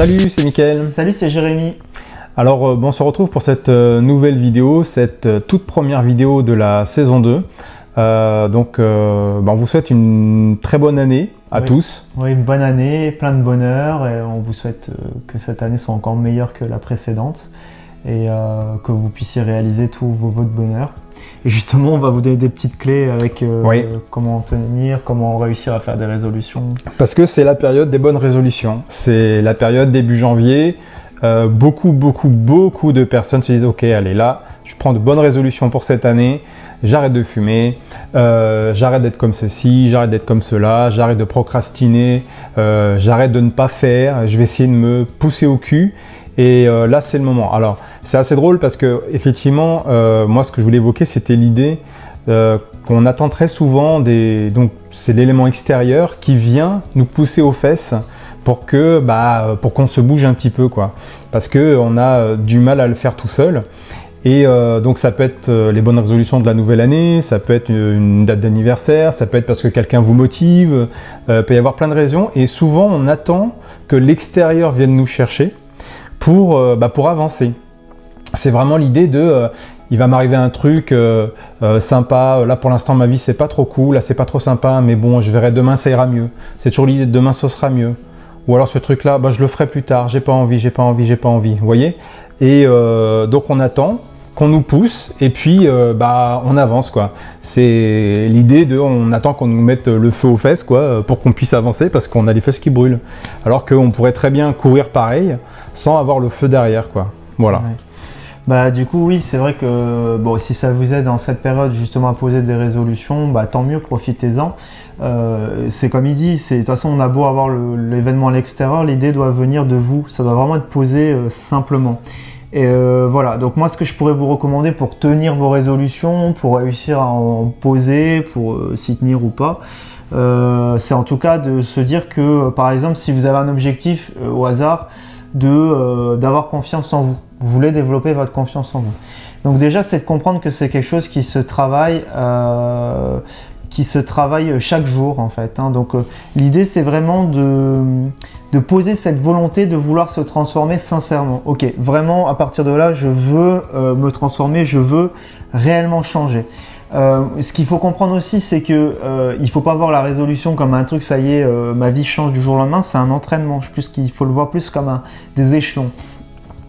Salut, c'est Mickaël. Salut, c'est Jérémy. Alors, on se retrouve pour cette nouvelle vidéo, cette toute première vidéo de la saison 2. On vous souhaite une très bonne année à tous. Oui, une bonne année, plein de bonheur, et on vous souhaite que cette année soit encore meilleure que la précédente et que vous puissiez réaliser tous vos vœux de bonheur. Et justement, on va vous donner des petites clés avec comment tenir, comment réussir à faire des résolutions. Parce que c'est la période des bonnes résolutions. C'est la période début janvier. Beaucoup de personnes se disent « Ok, allez là, je prends de bonnes résolutions pour cette année. J'arrête de fumer, j'arrête d'être comme ceci, j'arrête d'être comme cela, j'arrête de procrastiner, j'arrête de ne pas faire, je vais essayer de me pousser au cul. » Et là, c'est le moment. Alors, c'est assez drôle parce que effectivement, moi, ce que je voulais évoquer, c'était l'idée qu'on attend très souvent donc c'est l'élément extérieur qui vient nous pousser aux fesses pour qu'on se bouge un petit peu, quoi. Parce que on a du mal à le faire tout seul. Et donc ça peut être les bonnes résolutions de la nouvelle année, ça peut être une date d'anniversaire, ça peut être parce que quelqu'un vous motive, peut y avoir plein de raisons. Et souvent, on attend que l'extérieur vienne nous chercher pour avancer. C'est vraiment l'idée de il va m'arriver un truc sympa, là pour l'instant ma vie c'est pas trop cool, là c'est pas trop sympa, mais bon je verrai demain ça ira mieux. C'est toujours l'idée de demain ce sera mieux. Ou alors ce truc là, je le ferai plus tard, j'ai pas envie, vous voyez. Et donc on attend qu'on nous pousse et puis on avance, quoi. C'est l'idée de on attend qu'on nous mette le feu aux fesses, quoi, pour qu'on puisse avancer parce qu'on a les fesses qui brûlent. Alors qu'on pourrait très bien courir pareil sans avoir le feu derrière, quoi. Voilà. Ouais. Du coup, oui, c'est vrai que si ça vous aide dans cette période justement à poser des résolutions, tant mieux, profitez-en. C'est comme il dit, de toute façon on a beau avoir l'événement à l'extérieur, l'idée doit venir de vous, ça doit vraiment être posé simplement. Et voilà, donc moi ce que je pourrais vous recommander pour tenir vos résolutions, pour réussir à en poser, pour s'y tenir ou pas, c'est en tout cas de se dire que par exemple si vous avez un objectif au hasard, d'avoir confiance en vous. Vous voulez développer votre confiance en vous. Donc déjà, c'est de comprendre que c'est quelque chose qui se travaille chaque jour en fait. Donc l'idée, c'est vraiment de poser cette volonté de vouloir se transformer sincèrement. Ok, vraiment, à partir de là, je veux me transformer, je veux réellement changer. Ce qu'il faut comprendre aussi, c'est que il faut pas voir la résolution comme un truc, ça y est, ma vie change du jour au lendemain, c'est un entraînement. Il faut le voir plus comme des échelons.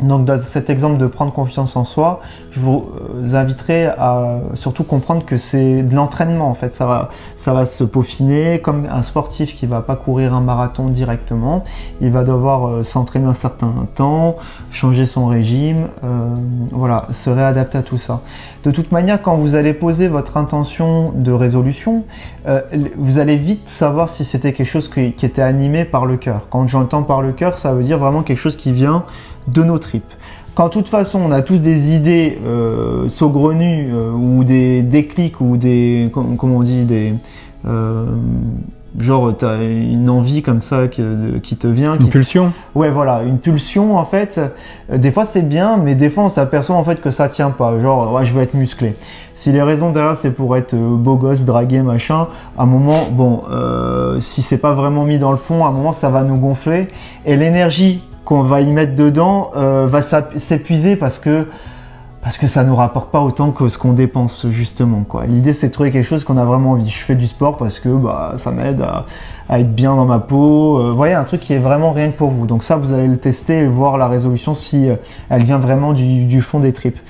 Donc dans cet exemple de prendre confiance en soi, je vous inviterai à surtout comprendre que c'est de l'entraînement en fait. Ça va se peaufiner comme un sportif qui ne va pas courir un marathon directement. Il va devoir s'entraîner un certain temps, changer son régime, voilà, se réadapter à tout ça. De toute manière, quand vous allez poser votre intention de résolution, vous allez vite savoir si c'était quelque chose qui était animé par le cœur. Quand j'entends par le cœur, ça veut dire vraiment quelque chose qui vient de nos tripes. Quand de toute façon on a tous des idées saugrenues ou des déclics ou des, comment on dit, genre tu as une envie comme ça qui te vient. Une pulsion. Ouais, voilà, une pulsion en fait. Des fois c'est bien, mais des fois on s'aperçoit en fait que ça tient pas. Genre, ouais, je veux être musclé. Si les raisons derrière c'est pour être beau gosse, dragué, machin, à un moment, si c'est pas vraiment mis dans le fond, à un moment ça va nous gonfler. Et l'énergie qu'on va y mettre dedans va s'épuiser parce que ça nous rapporte pas autant que ce qu'on dépense justement, quoi. L'idée c'est de trouver quelque chose qu'on a vraiment envie. Je fais du sport parce que ça m'aide à être bien dans ma peau. Vous voyez, un truc qui est vraiment rien que pour vous. Donc ça, vous allez le tester et voir la résolution si elle vient vraiment du fond des tripes.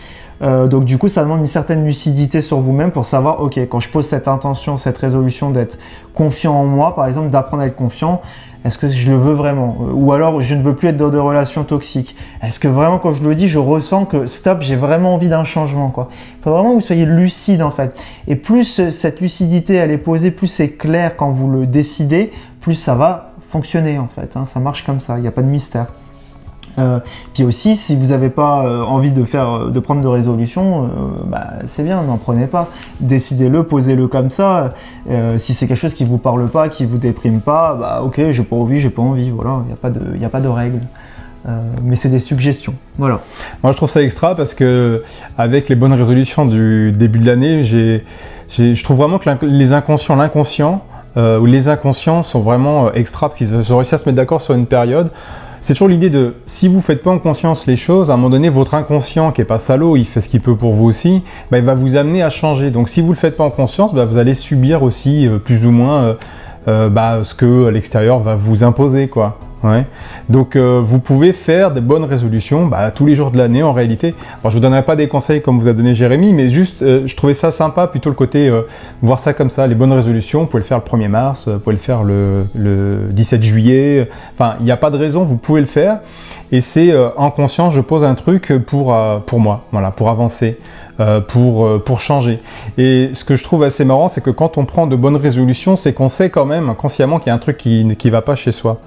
Donc du coup, ça demande une certaine lucidité sur vous-même pour savoir, ok, quand je pose cette intention, cette résolution d'être confiant en moi, par exemple, d'apprendre à être confiant, est-ce que je le veux vraiment? Ou alors, je ne veux plus être dans des relations toxiques. Est-ce que vraiment, quand je le dis, je ressens que, stop, j'ai vraiment envie d'un changement, quoi. Il faut vraiment que vous soyez lucide, en fait. Et plus cette lucidité, elle est posée, plus c'est clair quand vous le décidez, plus ça va fonctionner, en fait. Ça marche comme ça, il n'y a pas de mystère. Puis aussi, si vous n'avez pas envie de prendre de résolution, c'est bien, n'en prenez pas. Décidez-le, posez-le comme ça. Si c'est quelque chose qui ne vous parle pas, qui ne vous déprime pas, ok, j'ai pas envie, voilà, il n'y a pas de règle. Mais c'est des suggestions, voilà. Moi je trouve ça extra parce que avec les bonnes résolutions du début de l'année, je trouve vraiment que l'inconscient ou les inconscients sont vraiment extra parce qu'ils ont réussi à se mettre d'accord sur une période. c'est toujours l'idée de, si vous ne faites pas en conscience les choses, à un moment donné, votre inconscient, qui n'est pas salaud, il fait ce qu'il peut pour vous aussi, bah, il va vous amener à changer. Donc si vous ne le faites pas en conscience, bah, vous allez subir aussi plus ou moins ce que l'extérieur va vous imposer, quoi. Ouais. Donc vous pouvez faire des bonnes résolutions tous les jours de l'année en réalité. Alors, je ne vous donnerai pas des conseils comme vous a donné Jérémy, mais juste je trouvais ça sympa, plutôt le côté voir ça comme ça, les bonnes résolutions, vous pouvez le faire le 1er mars, vous pouvez le faire le 17 juillet, enfin il n'y a pas de raison, vous pouvez le faire. Et c'est en conscience, je pose un truc pour moi, voilà, pour avancer. Pour changer. Et ce que je trouve assez marrant, c'est que quand on prend de bonnes résolutions, c'est qu'on sait quand même inconsciemment qu'il y a un truc qui ne va pas chez soi.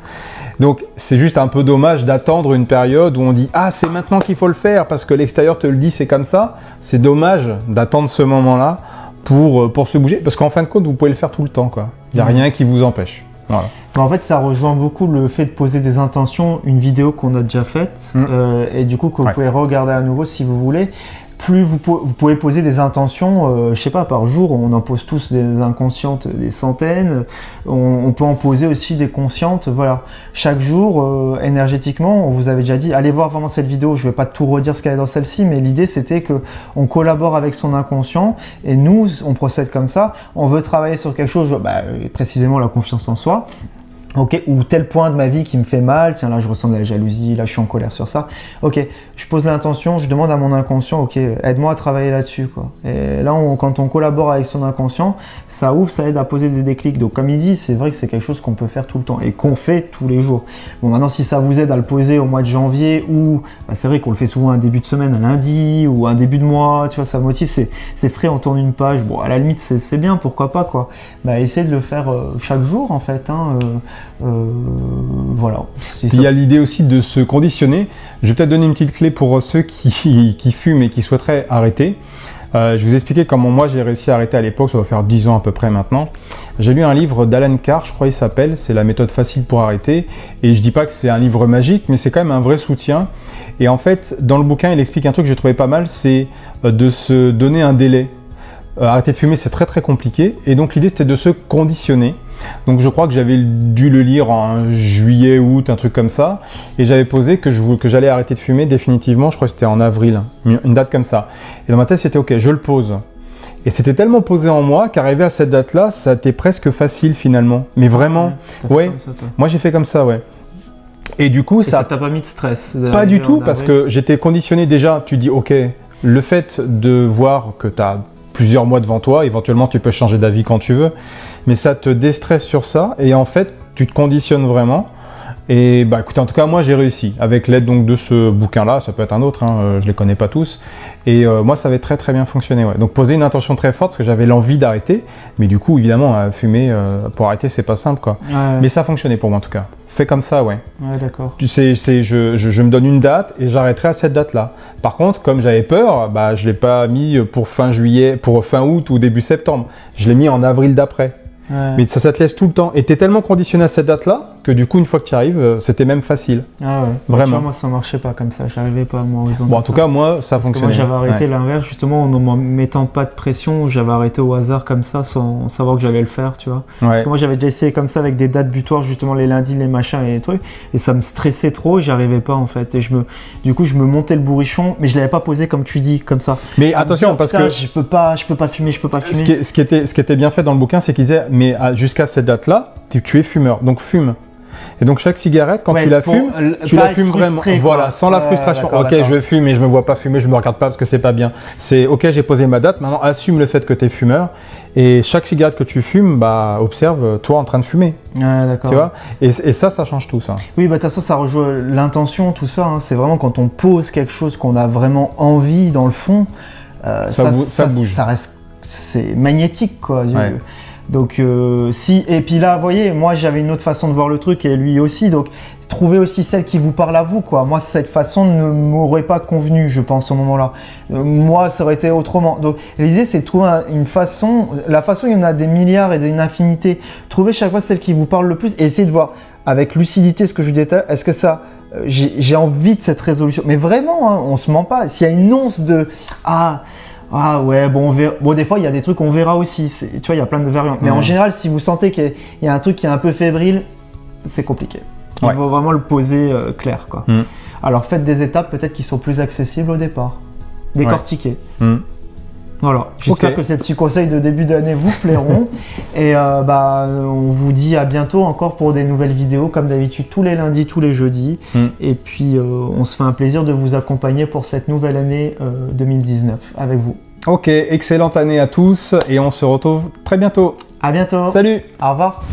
Donc c'est juste un peu dommage d'attendre une période où on dit « Ah, c'est maintenant qu'il faut le faire parce que l'extérieur te le dit, c'est comme ça ». C'est dommage d'attendre ce moment-là pour se bouger, parce qu'en fin de compte, vous pouvez le faire tout le temps, quoi. Il n'y a rien qui vous empêche. Voilà. En fait, ça rejoint beaucoup le fait de poser des intentions, une vidéo qu'on a déjà faite, et du coup que vous pouvez regarder à nouveau si vous voulez. Plus vous pouvez poser des intentions, je sais pas, par jour, on en pose tous des inconscientes, des centaines, on peut en poser aussi des conscientes, voilà. Chaque jour, énergétiquement, on vous avait déjà dit, allez voir vraiment cette vidéo, je vais pas tout redire ce qu'il y a dans celle-ci, mais l'idée c'était que on collabore avec son inconscient, et nous, on procède comme ça, on veut travailler sur quelque chose, précisément la confiance en soi. Ok, ou tel point de ma vie qui me fait mal, tiens là je ressens de la jalousie, là je suis en colère sur ça. Ok, je pose l'intention, je demande à mon inconscient, ok, aide-moi à travailler là-dessus, quoi. Et là, quand on collabore avec son inconscient, ça ouvre, ça aide à poser des déclics. Donc comme il dit, c'est vrai que c'est quelque chose qu'on peut faire tout le temps et qu'on fait tous les jours. Bon, maintenant si ça vous aide à le poser au mois de janvier, ou c'est vrai qu'on le fait souvent un début de semaine, un lundi, ou un début de mois, tu vois, ça motive, c'est frais, on tourne une page, bon à la limite c'est bien, pourquoi pas, quoi. Essayez de le faire chaque jour en fait, hein, voilà. Il y a l'idée aussi de se conditionner. Je vais peut-être donner une petite clé pour ceux qui fument et qui souhaiteraient arrêter. Je vais vous expliquer comment moi j'ai réussi à arrêter à l'époque, ça va faire 10 ans à peu près maintenant. J'ai lu un livre d'Alan Carr, je crois il s'appelle, c'est la méthode facile pour arrêter. Et je dis pas que c'est un livre magique, mais c'est quand même un vrai soutien. Et en fait, dans le bouquin, il explique un truc que j'ai trouvé pas mal, c'est de se donner un délai. Arrêter de fumer, c'est très très compliqué. Et donc l'idée c'était de se conditionner. Donc je crois que j'avais dû le lire en juillet, août, un truc comme ça. Et j'avais posé que j'allais arrêter de fumer définitivement, je crois que c'était en avril, une date comme ça. Et dans ma tête c'était ok, je le pose. Et c'était tellement posé en moi qu'arriver à cette date-là, ça a été presque facile finalement. Mais vraiment, ouais, moi j'ai fait comme ça, ouais. Et du coup, ça t'a pas mis de stress? Pas du tout, parce que j'étais conditionné déjà. Tu dis ok, le fait de voir que tu as plusieurs mois devant toi, éventuellement tu peux changer d'avis quand tu veux, mais ça te déstresse sur ça et en fait tu te conditionnes vraiment. Et bah écoutez, en tout cas moi j'ai réussi avec l'aide donc de ce bouquin là, ça peut être un autre, hein, je les connais pas tous, et moi ça avait très très bien fonctionné, ouais. Donc poser une intention très forte parce que j'avais l'envie d'arrêter, mais du coup évidemment fumer pour arrêter c'est pas simple, quoi. Ouais. Mais ça fonctionnait pour moi en tout cas. Fais comme ça, ouais. Ouais, d'accord. Tu sais, je me donne une date et j'arrêterai à cette date-là. Par contre, comme j'avais peur, bah, je ne l'ai pas mis pour fin juillet, pour fin août ou début septembre. Je l'ai mis en avril d'après. Ouais. Mais ça te laisse tout le temps. Et tu es tellement conditionné à cette date-là que du coup, une fois que tu arrives, c'était même facile. Ah ouais. Vraiment. Tu vois, moi, ça marchait pas comme ça. J'arrivais pas à moi. Bon, en tout cas, moi, ça fonctionnait. Moi, j'avais arrêté l'inverse, justement, en ne m'en mettant pas de pression. J'avais arrêté au hasard comme ça, sans savoir que j'allais le faire, tu vois. Ouais. Parce que moi, j'avais déjà essayé comme ça avec des dates butoirs, justement, les lundis, les machins et les trucs. Et ça me stressait trop. J'y arrivais pas, en fait. Et du coup, je me montais le bourrichon, mais je l'avais pas posé comme tu dis, comme ça. Mais attention, parce que je peux pas fumer, je peux pas fumer. Ce qui était bien fait dans le bouquin, c'est qu'ils disaient, mais jusqu'à cette date-là, tu es fumeur, donc fume. Et donc chaque cigarette, quand tu la fumes, tu la fumes vraiment. Voilà, sans la frustration. Ok, je fume et je me vois pas fumer, je me regarde pas parce que c'est pas bien. C'est ok, j'ai posé ma date, maintenant assume le fait que tu es fumeur. Et chaque cigarette que tu fumes, bah observe toi en train de fumer. Ouais, d'accord. Tu vois, et ça change tout, ça. Oui, bah de toute façon, ça rejoint l'intention, tout ça. Hein. C'est vraiment quand on pose quelque chose qu'on a vraiment envie dans le fond, ça bouge. Ça reste, c'est magnétique, quoi. Ouais. Donc et puis là, vous voyez, moi j'avais une autre façon de voir le truc et lui aussi, donc trouvez aussi celle qui vous parle à vous, quoi. Moi, cette façon ne m'aurait pas convenu, je pense, au moment-là. Moi, ça aurait été autrement. Donc l'idée, c'est de trouver une façon, la façon, il y en a des milliards et une infinité. Trouvez chaque fois celle qui vous parle le plus et essayez de voir avec lucidité ce que je détaille. Est-ce que ça, j'ai envie de cette résolution, mais vraiment, hein, on se ment pas. S'il y a une once de ah ouais, bon, on verra. Bon, des fois, il y a des trucs, on verra aussi. Tu vois, il y a plein de variantes. Mais en général, si vous sentez qu'il y a un truc qui est un peu fébrile, c'est compliqué. Il Ouais. faut vraiment le poser clair, quoi. Alors faites des étapes peut-être qui sont plus accessibles au départ. Décortiquer. Voilà, j'espère que ces petits conseils de début d'année vous plairont. Et on vous dit à bientôt encore pour des nouvelles vidéos, comme d'habitude tous les lundis, tous les jeudis. Et puis on se fait un plaisir de vous accompagner pour cette nouvelle année 2019 avec vous. Ok, excellente année à tous et on se retrouve très bientôt. À bientôt. Salut. Au revoir.